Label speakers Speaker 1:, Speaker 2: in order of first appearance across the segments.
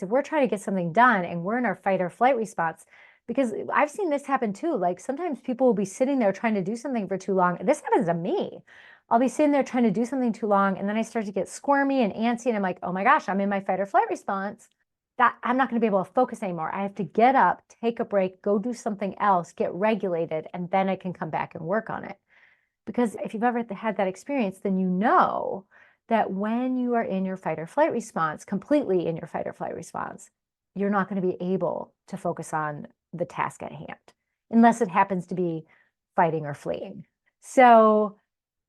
Speaker 1: if we're trying to get something done and we're in our fight or flight response, because I've seen this happen too. Like sometimes people will be sitting there trying to do something for too long. This happens to me. I'll be sitting there trying to do something too long, and then I start to get squirmy and antsy, and I'm like, oh my gosh, I'm in my fight or flight response. That I'm not going to be able to focus anymore. I have to get up, take a break, go do something else, get regulated, and then I can come back and work on it. Because if you've ever had that experience, then you know that when you are in your fight or flight response, completely in your fight or flight response, you're not going to be able to focus on the task at hand, unless it happens to be fighting or fleeing. So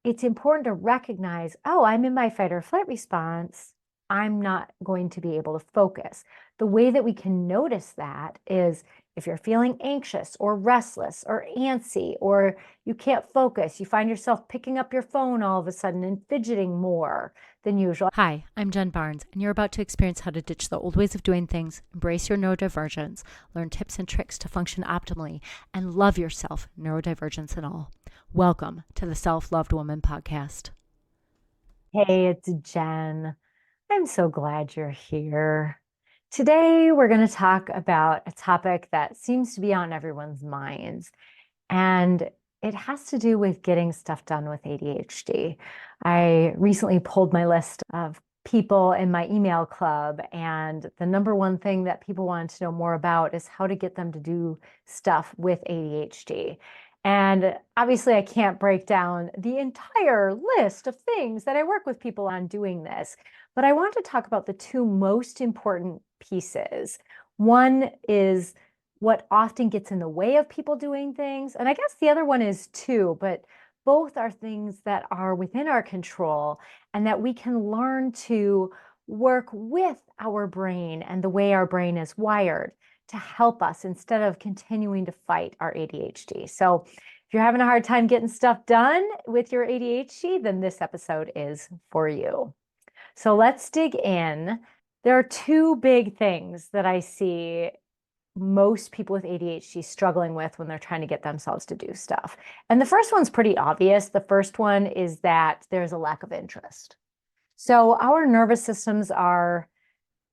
Speaker 1: it's important to recognize, oh, I'm in my fight or flight response. I'm not going to be able to focus. The way that we can notice that is if you're feeling anxious or restless or antsy, or you can't focus, you find yourself picking up your phone all of a sudden and fidgeting more than usual.
Speaker 2: Hi, I'm Jen Barnes, and you're about to experience how to ditch the old ways of doing things, embrace your neurodivergence, learn tips and tricks to function optimally, and love yourself, neurodivergence and all. Welcome to the Self-Loved Woman podcast.
Speaker 1: Hey, it's Jen. I'm so glad you're here. Today, we're going to talk about a topic that seems to be on everyone's minds, and it has to do with getting stuff done with ADHD. I recently pulled my list of people in my email club, and the number one thing that people wanted to know more about is how to get them to do stuff with ADHD. And obviously, I can't break down the entire list of things that I work with people on doing this, but I want to talk about the two most important pieces. One is what often gets in the way of people doing things. And I guess the other one is too, but both are things that are within our control and that we can learn to work with our brain and the way our brain is wired to help us instead of continuing to fight our ADHD. So if you're having a hard time getting stuff done with your ADHD, then this episode is for you. So let's dig in. There are two big things that I see most people with ADHD struggling with when they're trying to get themselves to do stuff. And the first one's pretty obvious. The first one is that there's a lack of interest. So our nervous systems are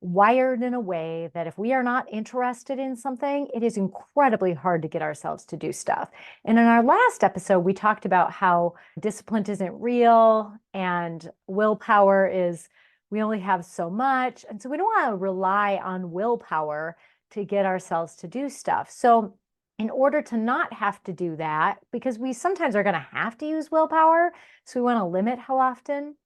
Speaker 1: wired in a way that if we are not interested in something, it is incredibly hard to get ourselves to do stuff. And in our last episode, we talked about how discipline isn't real and willpower is, we only have so much. And so we don't want to rely on willpower to get ourselves to do stuff. So in order to not have to do that, because we sometimes are going to have to use willpower, so we want to limit how often.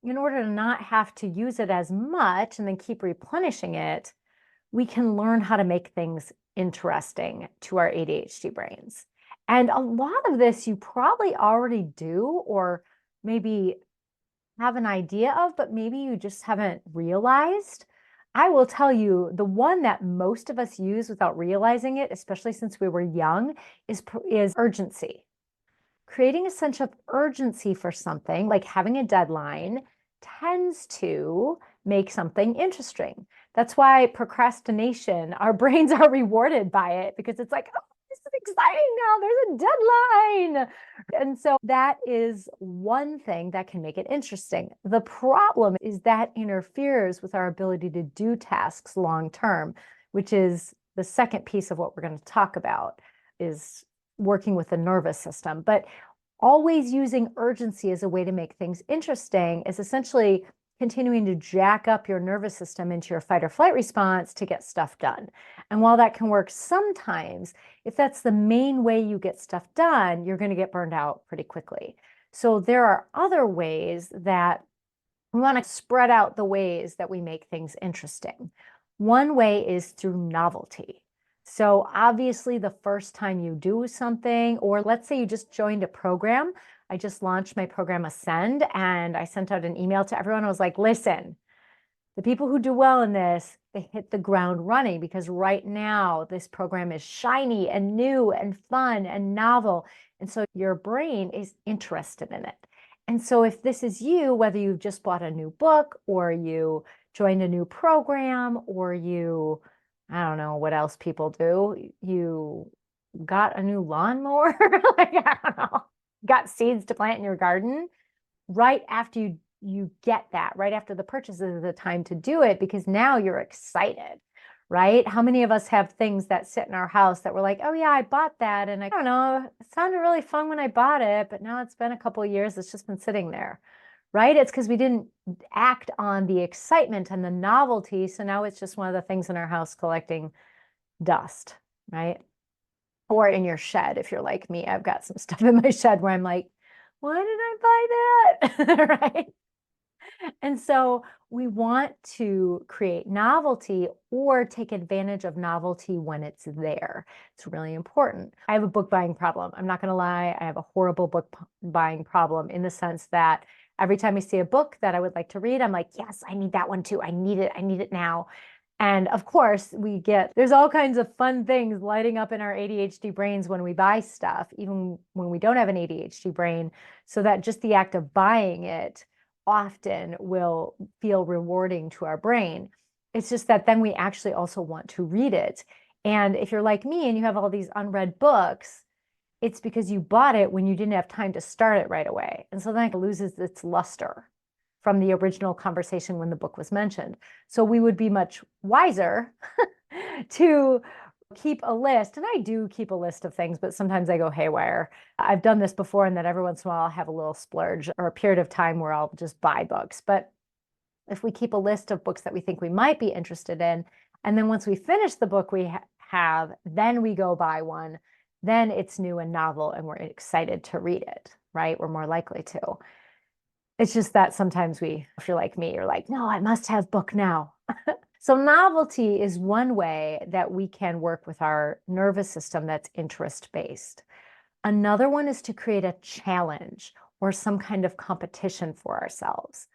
Speaker 1: In order to not have to use it as much and then keep replenishing it, we can learn how to make things interesting to our ADHD brains. And a lot of this you probably already do, or maybe have an idea of, but maybe you just haven't realized. I will tell you, the one that most of us use without realizing it, especially since we were young, is urgency. Creating a sense of urgency for something, like having a deadline, tends to make something interesting. That's why procrastination, our brains are rewarded by it because it's like, oh, this is exciting now. There's a deadline. And so that is one thing that can make it interesting. The problem is that interferes with our ability to do tasks long term, which is the second piece of what we're going to talk about, is working with the nervous system. But always using urgency as a way to make things interesting is essentially continuing to jack up your nervous system into your fight or flight response to get stuff done. And while that can work sometimes, if that's the main way you get stuff done, you're going to get burned out pretty quickly. So there are other ways that we want to spread out the ways that we make things interesting. One way is through novelty. So obviously the first time you do something, or let's say you just joined a program. I just launched my program Ascend, and I sent out an email to everyone. I was like, listen, the people who do well in this, they hit the ground running because right now this program is shiny and new and fun and novel. And so your brain is interested in it. And so if this is you, whether you've just bought a new book or you joined a new program or you, I don't know what else people do, you got a new lawnmower, like, I don't know, got seeds to plant in your garden, right after you you get that right after the purchase is the time to do it because now you're excited, right? How many of us have things that sit in our house that we're like, oh yeah, I bought that. And I don't know, it sounded really fun when I bought it, but now it's been a couple of years. It's just been sitting there, right? It's because we didn't act on the excitement and the novelty. So now it's just one of the things in our house collecting dust, right? Or in your shed. If you're like me, I've got some stuff in my shed where I'm like, why did I buy that? Right? And so we want to create novelty or take advantage of novelty when it's there. It's really important. I have a book buying problem. I'm not going to lie. I have a horrible book buying problem in the sense that every time I see a book that I would like to read, I'm like, yes, I need that one too. I need it. I need it now. And of course, there's all kinds of fun things lighting up in our ADHD brains when we buy stuff, even when we don't have an ADHD brain, so that just the act of buying it often will feel rewarding to our brain. It's just that then we actually also want to read it. And if you're like me and you have all these unread books, it's because you bought it when you didn't have time to start it right away. And so then it loses its luster from the original conversation when the book was mentioned. So we would be much wiser to keep a list. And I do keep a list of things, but sometimes I go haywire. I've done this before, and then every once in a while I'll have a little splurge or a period of time where I'll just buy books. But if we keep a list of books that we think we might be interested in, and then once we finish the book we have, then we go buy one, then it's new and novel and we're excited to read it, right? We're more likely to. It's just that sometimes if you're like me, you're like, no, I must have book now. So novelty is one way that we can work with our nervous system that's interest-based. Another one is to create a challenge or some kind of competition for ourselves.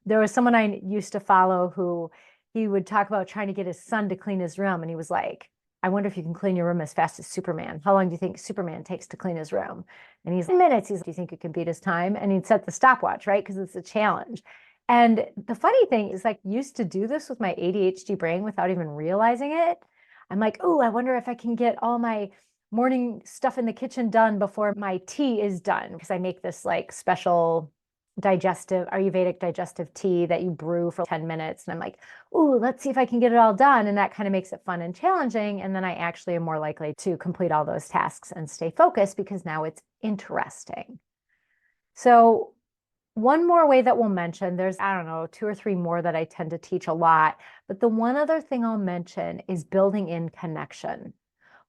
Speaker 1: There was someone I used to follow who he would talk about trying to get his son to clean his room. And he was like, I wonder if you can clean your room as fast as Superman. How long do you think Superman takes to clean his room? And he's 10 minutes. Do you think you can beat his time? And he'd set the stopwatch, right? Because it's a challenge. And the funny thing is, like, used to do this with my ADHD brain without even realizing it. I'm like, oh, I wonder if I can get all my morning stuff in the kitchen done before my tea is done. Because I make this like special Ayurvedic digestive tea that you brew for 10 minutes. And I'm like, ooh, let's see if I can get it all done. And that kind of makes it fun and challenging. And then I actually am more likely to complete all those tasks and stay focused because now it's interesting. So one more way that we'll mention, there's, I don't know, two or three more that I tend to teach a lot. But the one other thing I'll mention is building in connection.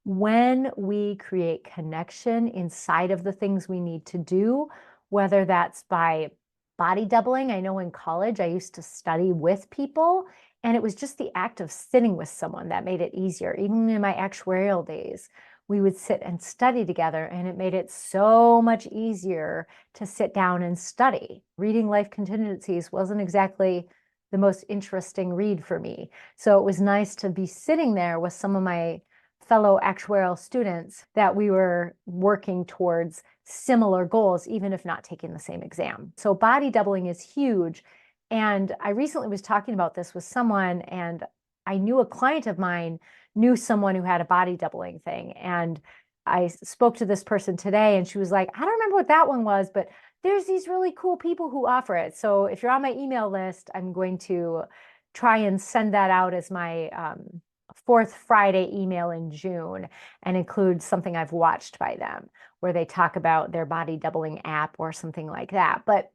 Speaker 1: When we create connection inside of the things we need to do, whether that's by body doubling. I know in college I used to study with people, and it was just the act of sitting with someone that made it easier. Even in my actuarial days, we would sit and study together, and it made it so much easier to sit down and study. Reading Life Contingencies wasn't exactly the most interesting read for me. So it was nice to be sitting there with some of my fellow actuarial students that we were working towards similar goals, even if not taking the same exam. So body doubling is huge. And I recently was talking about this with someone, and I knew a client of mine knew someone who had a body doubling thing. And I spoke to this person today, and she was like, I don't remember what that one was, but there's these really cool people who offer it. So if you're on my email list, I'm going to try and send that out as my fourth Friday email in June and include something I've watched by them where they talk about their body doubling app or something like that. But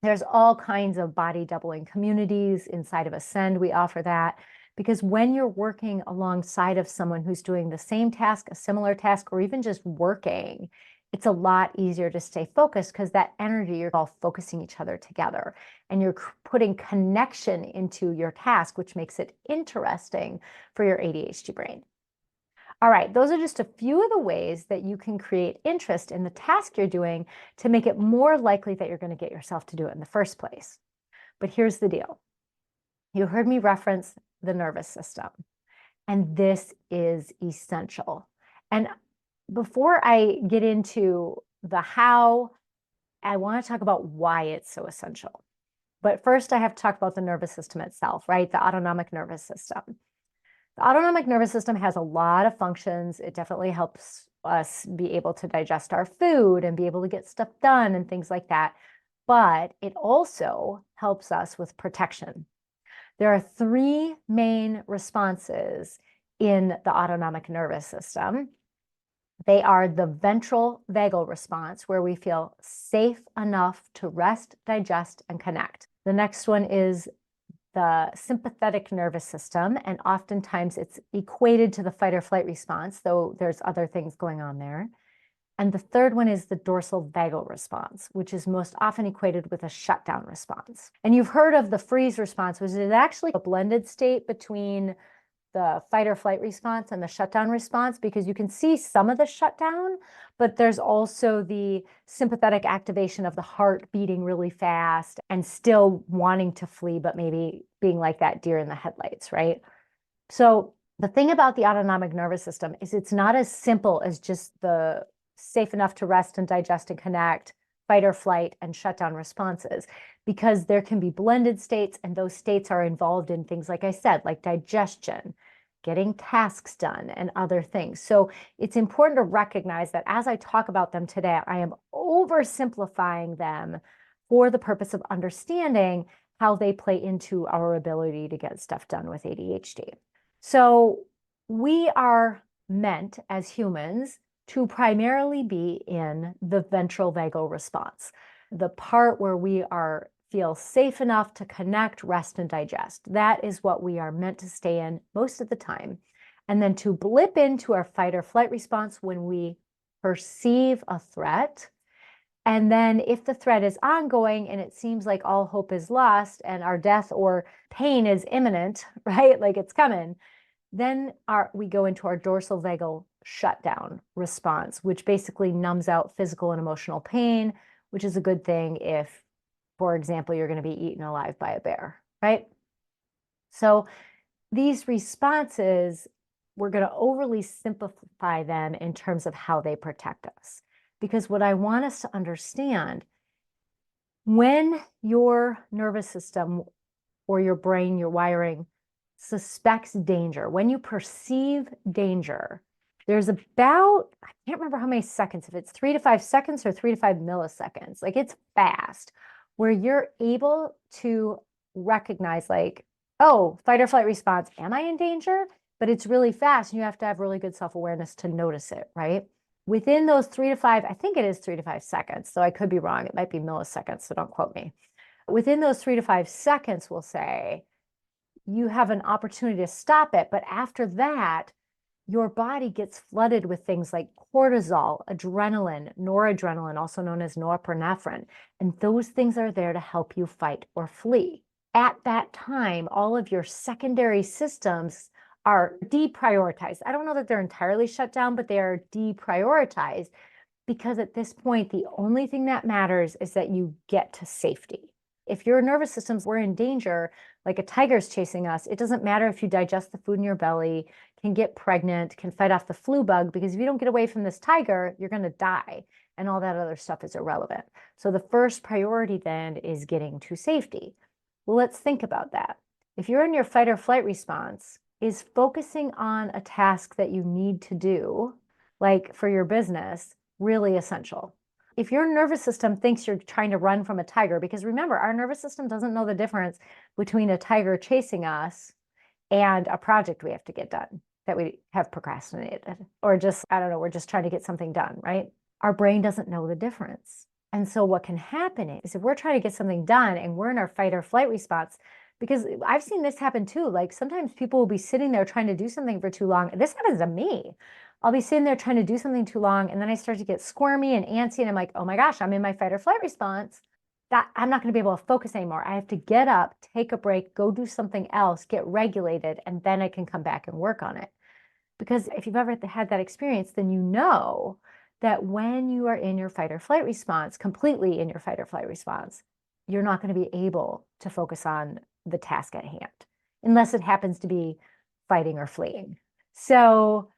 Speaker 1: there's all kinds of body doubling communities inside of Ascend. We offer that because when you're working alongside of someone who's doing the same task, a similar task, or even just working, it's a lot easier to stay focused because that energy, you're all focusing each other together and you're putting connection into your task, which makes it interesting for your ADHD brain. All right, those are just a few of the ways that you can create interest in the task you're doing to make it more likely that you're going to get yourself to do it in the first place. But here's the deal. You heard me reference the nervous system, and this is essential. And before I get into the how, I want to talk about why it's so essential. But first, I have to talk about the nervous system itself, right? The autonomic nervous system. The autonomic nervous system has a lot of functions. It definitely helps us be able to digest our food and be able to get stuff done and things like that. but it also helps us with protection. There are three main responses in the autonomic nervous system. They are the ventral vagal response, where we feel safe enough to rest, digest, and connect. The next one is the sympathetic nervous system, and oftentimes it's equated to the fight or flight response, though there's other things going on there. And the third one is the dorsal vagal response, which is most often equated with a shutdown response. And you've heard of the freeze response, which is actually a blended state between the fight or flight response and the shutdown response, because you can see some of the shutdown, but there's also the sympathetic activation of the heart beating really fast and still wanting to flee, but maybe being like that deer in the headlights, right? So the thing about the autonomic nervous system is it's not as simple as just the safe enough to rest and digest and connect, fight or flight, and shutdown responses, because there can be blended states, and those states are involved in things, like I said, like digestion, getting tasks done, and other things. So it's important to recognize that as I talk about them today, I am oversimplifying them for the purpose of understanding how they play into our ability to get stuff done with ADHD. So we are meant as humans to primarily be in the ventral vagal response, the part where we feel safe enough to connect, rest, and digest. That is what we are meant to stay in most of the time. And then to blip into our fight or flight response when we perceive a threat. And then if the threat is ongoing and it seems like all hope is lost and our death or pain is imminent, right? Like it's coming, then we go into our dorsal vagal shutdown response, which basically numbs out physical and emotional pain, which is a good thing if, for example, you're going to be eaten alive by a bear, right? So these responses, we're going to overly simplify them in terms of how they protect us. Because what I want us to understand, when your nervous system or your brain, your wiring, suspects danger, when you perceive danger, there's about, I can't remember how many seconds, if it's 3 to 5 seconds or 3 to 5 milliseconds, like it's fast, where you're able to recognize like, oh, fight or flight response, am I in danger? But it's really fast and you have to have really good self-awareness to notice it, right? Within those 3 to 5, I think it is 3 to 5 seconds, so I could be wrong. It might be milliseconds, so don't quote me. Within those 3 to 5 seconds, we'll say, you have an opportunity to stop it. But after that, your body gets flooded with things like cortisol, adrenaline, noradrenaline, also known as norepinephrine. And those things are there to help you fight or flee. At that time, all of your secondary systems are deprioritized. I don't know that they're entirely shut down, but they are deprioritized, because at this point, the only thing that matters is that you get to safety. If your nervous systems were in danger, like a tiger's chasing us, it doesn't matter if you digest the food in your belly, can get pregnant, can fight off the flu bug, because if you don't get away from this tiger, you're going to die. And all that other stuff is irrelevant. So the first priority then is getting to safety. Well, let's think about that. If you're in your fight or flight response, is focusing on a task that you need to do, like for your business, really essential? If your nervous system thinks you're trying to run from a tiger, because remember, our nervous system doesn't know the difference between a tiger chasing us and a project we have to get done that we have procrastinated, or just, I don't know, we're just trying to get something done, right? Our brain doesn't know the difference. And so what can happen is if we're trying to get something done and we're in our fight or flight response, because I've seen this happen too. Like sometimes people will be sitting there trying to do something for too long. This happens to me. I'll be sitting there trying to do something too long, and then I start to get squirmy and antsy, and I'm like, oh my gosh, I'm in my fight or flight response. That I'm not going to be able to focus anymore. I have to get up, take a break, go do something else, get regulated, and then I can come back and work on it. Because if you've ever had that experience, then you know that when you are in your fight or flight response, completely in your fight or flight response, you're not going to be able to focus on the task at hand, unless it happens to be fighting or fleeing. So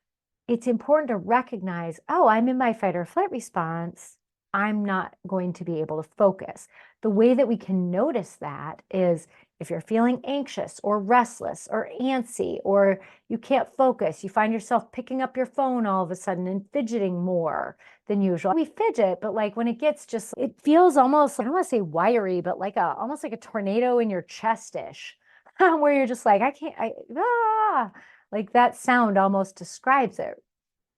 Speaker 1: it's important to recognize, oh, I'm in my fight or flight response. I'm not going to be able to focus. The way that we can notice that is If you're feeling anxious or restless or antsy, or you can't focus, you find yourself picking up your phone all of a sudden and fidgeting more than usual. We fidget, but like when it gets just, it feels almost, I don't want to say wiry, but like almost like a tornado in your chest-ish, where you're just like, like that sound almost describes it.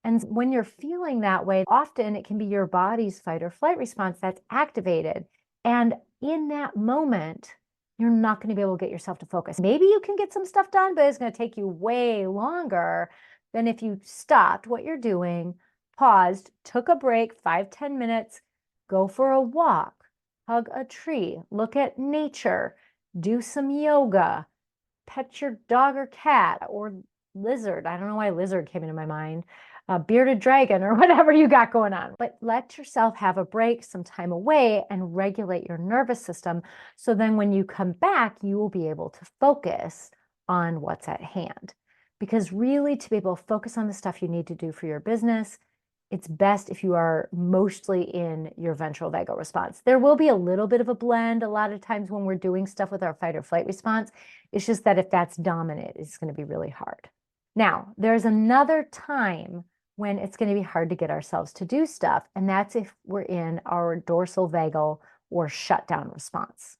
Speaker 1: And when you're feeling that way, often it can be your body's fight or flight response that's activated. And in that moment, you're not going to be able to get yourself to focus. Maybe you can get some stuff done, but it's going to take you way longer than if you stopped what you're doing, paused, took a break, 5-10 minutes, go for a walk, hug a tree, look at nature, do some yoga, pet your dog or cat or lizard. I don't know why lizard came into my mind. Bearded dragon or whatever you got going on. But let yourself have a break, some time away, and regulate your nervous system. So then when you come back, you will be able to focus on what's at hand. Because really, to be able to focus on the stuff you need to do for your business, it's best if you are mostly in your ventral vagal response. There will be a little bit of a blend a lot of times when we're doing stuff with our fight or flight response. It's just that if that's dominant, it's going to be really hard. Now, there's another time when it's going to be hard to get ourselves to do stuff, and that's if we're in our dorsal vagal or shutdown response.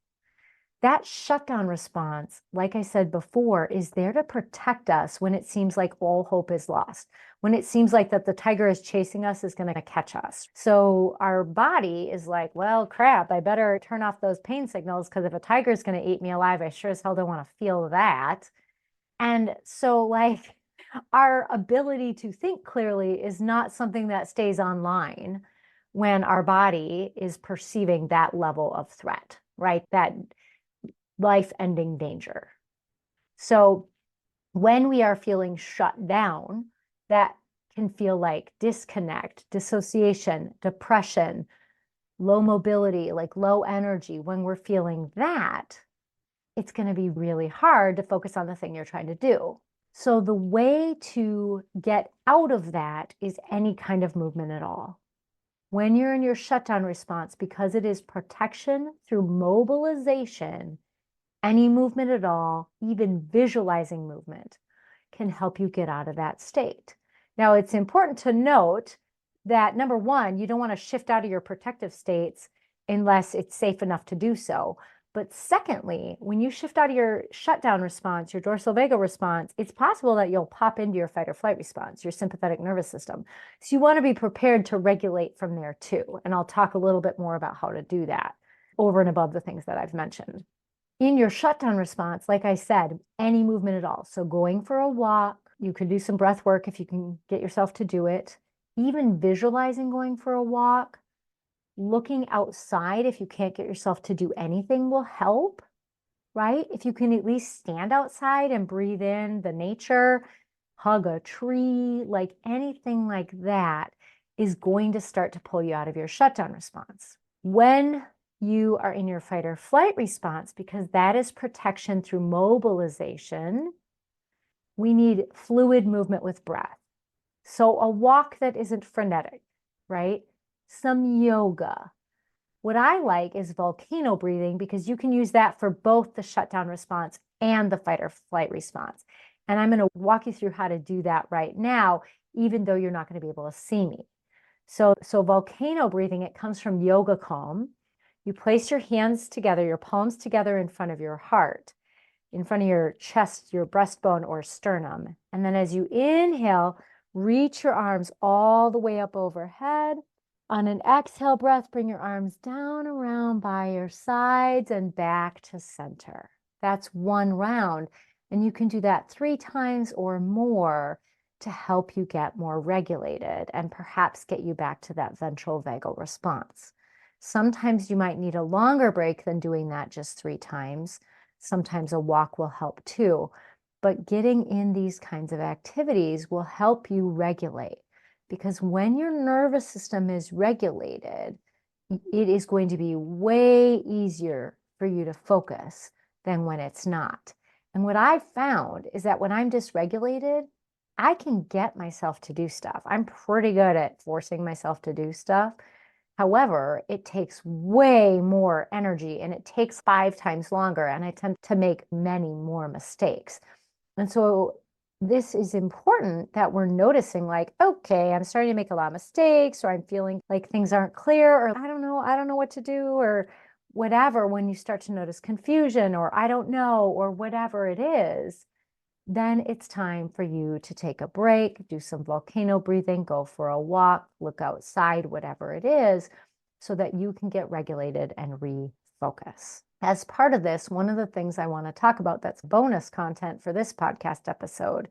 Speaker 1: That shutdown response, like I said before, is there to protect us when it seems like all hope is lost, when it seems like that the tiger is chasing us, is going to catch us. So our body is like, well, crap, I better turn off those pain signals, because if a tiger is going to eat me alive, I sure as hell don't want to feel that. And so like our ability to think clearly is not something that stays online when our body is perceiving that level of threat, right? That life-ending danger. So when we are feeling shut down, that can feel like disconnect, dissociation, depression, low mobility, like low energy. When we're feeling that, it's going to be really hard to focus on the thing you're trying to do. So the way to get out of that is any kind of movement at all. When you're in your shutdown response, because it is protection through mobilization, any movement at all, even visualizing movement, can help you get out of that state. Now, it's important to note that number one, you don't want to shift out of your protective states unless it's safe enough to do so. But secondly, when you shift out of your shutdown response, your dorsal vagal response, it's possible that you'll pop into your fight or flight response, your sympathetic nervous system. So you want to be prepared to regulate from there too. And I'll talk a little bit more about how to do that over and above the things that I've mentioned. In your shutdown response, like I said, any movement at all. So going for a walk, you could do some breath work if you can get yourself to do it. Even visualizing going for a walk, looking outside if you can't get yourself to do anything will help, right? If you can at least stand outside and breathe in the nature, hug a tree, like anything like that is going to start to pull you out of your shutdown response. When you are in your fight or flight response, because that is protection through mobilization, we need fluid movement with breath. So a walk that isn't frenetic, right? Some yoga. What I like is volcano breathing, because you can use that for both the shutdown response and the fight or flight response. And I'm going to walk you through how to do that right now, even though you're not going to be able to see me. So volcano breathing, it comes from yoga calm. You place your hands together, your palms together in front of your heart, in front of your chest, your breastbone or sternum. And then as you inhale, reach your arms all the way up overhead. On an exhale breath, bring your arms down around by your sides and back to center. That's one round. And you can do that 3 times or more to help you get more regulated and perhaps get you back to that ventral vagal response. Sometimes you might need a longer break than doing that just 3 times. Sometimes a walk will help too. But getting in these kinds of activities will help you regulate, because when your nervous system is regulated, it is going to be way easier for you to focus than when it's not. And what I've found is that when I'm dysregulated, I can get myself to do stuff. I'm pretty good at forcing myself to do stuff. However, it takes way more energy and it takes 5 times longer. And I tend to make many more mistakes. And so this is important that we're noticing like, okay, I'm starting to make a lot of mistakes, or I'm feeling like things aren't clear, or I don't know what to do, or whatever. When you start to notice confusion, or I don't know, or whatever it is, then it's time for you to take a break, do some volcano breathing, go for a walk, look outside, whatever it is, so that you can get regulated and refocus. As part of this, one of the things I want to talk about that's bonus content for this podcast episode,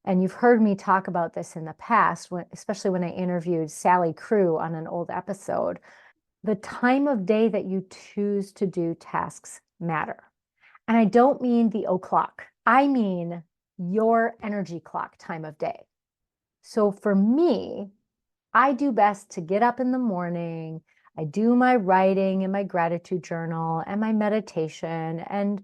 Speaker 1: and you've heard me talk about this in the past, especially when I interviewed Sally Crew on an old episode, the time of day that you choose to do tasks matter. And I don't mean the o'clock. I mean your energy clock time of day. So for me, I do best to get up in the morning. I do my writing and my gratitude journal and my meditation and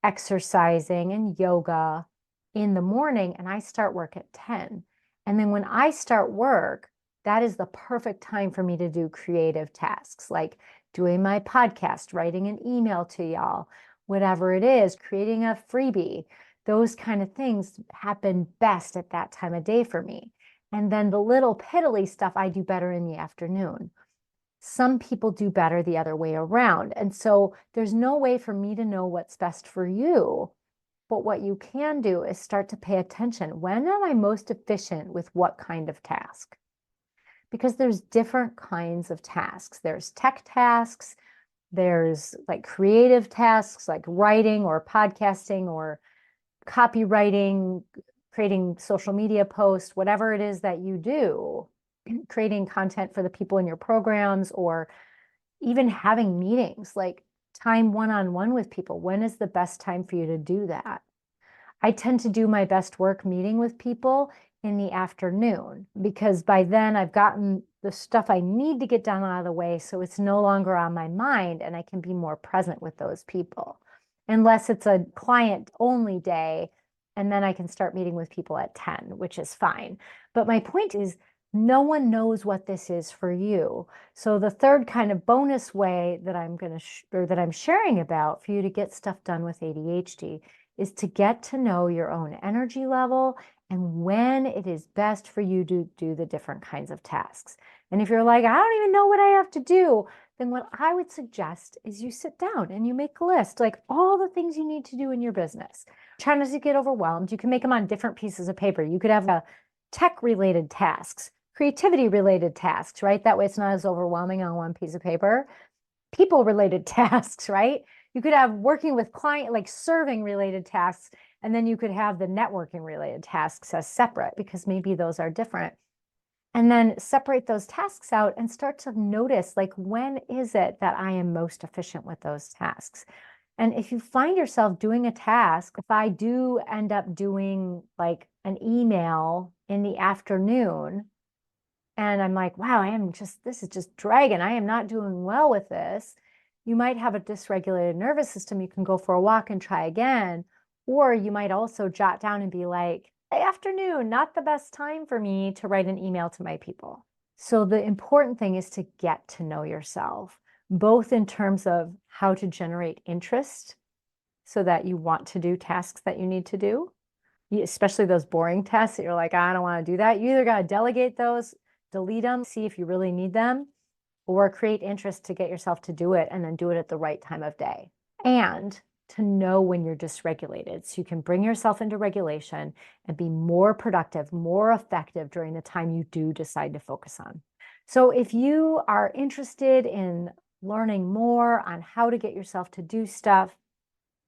Speaker 1: exercising and yoga in the morning, and I start work at 10. And then when I start work, that is the perfect time for me to do creative tasks like doing my podcast, writing an email to y'all, whatever it is, creating a freebie. Those kind of things happen best at that time of day for me. And then the little piddly stuff I do better in the afternoon. Some people do better the other way around. And so there's no way for me to know what's best for you. But what you can do is start to pay attention. When am I most efficient with what kind of task? Because there's different kinds of tasks. There's tech tasks, there's like creative tasks like writing or podcasting or copywriting, creating social media posts, whatever it is that you do, creating content for the people in your programs, or even having meetings, like time one-on-one with people. When is the best time for you to do that? I tend to do my best work meeting with people in the afternoon because by then I've gotten the stuff I need to get done out of the way, so it's no longer on my mind and I can be more present with those people. Unless it's a client only day, and then I can start meeting with people at 10, which is fine. But my point is, no one knows what this is for you. So the third kind of bonus way that I'm going to or that I'm sharing about for you to get stuff done with ADHD is to get to know your own energy level and when it is best for you to do the different kinds of tasks. And if you're like, I don't even know what I have to do, then what I would suggest is you sit down and you make a list, like all the things you need to do in your business. Try not to get overwhelmed. You can make them on different pieces of paper. You could have tech-related tasks, creativity-related tasks, right? That way it's not as overwhelming on one piece of paper. People-related tasks, right? You could have working with client, like serving related tasks, and then you could have the networking related tasks as separate because maybe those are different. And then separate those tasks out and start to notice, like, when is it that I am most efficient with those tasks? And if you find yourself doing a task, if I do end up doing like an email in the afternoon, and I'm like, wow, this is just dragging. I am not doing well with this. You might have a dysregulated nervous system. You can go for a walk and try again. Or you might also jot down and be like, hey, afternoon, not the best time for me to write an email to my people. So the important thing is to get to know yourself, both in terms of how to generate interest so that you want to do tasks that you need to do, especially those boring tasks that you're like, I don't want to do that. You either got to delegate those, delete them, see if you really need them, or create interest to get yourself to do it and then do it at the right time of day. And to know when you're dysregulated so you can bring yourself into regulation and be more productive, more effective during the time you do decide to focus on. So if you are interested in learning more on how to get yourself to do stuff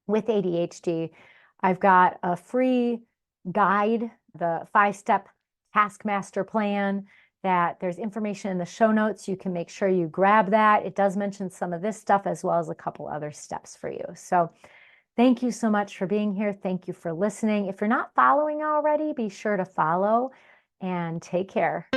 Speaker 1: with ADHD, I've got a free guide, the 5-step task master plan, that there's information in the show notes. You can make sure you grab that. It does mention some of this stuff as well as a couple other steps for you. So thank you so much for being here. Thank you for listening. If you're not following already, be sure to follow and take care.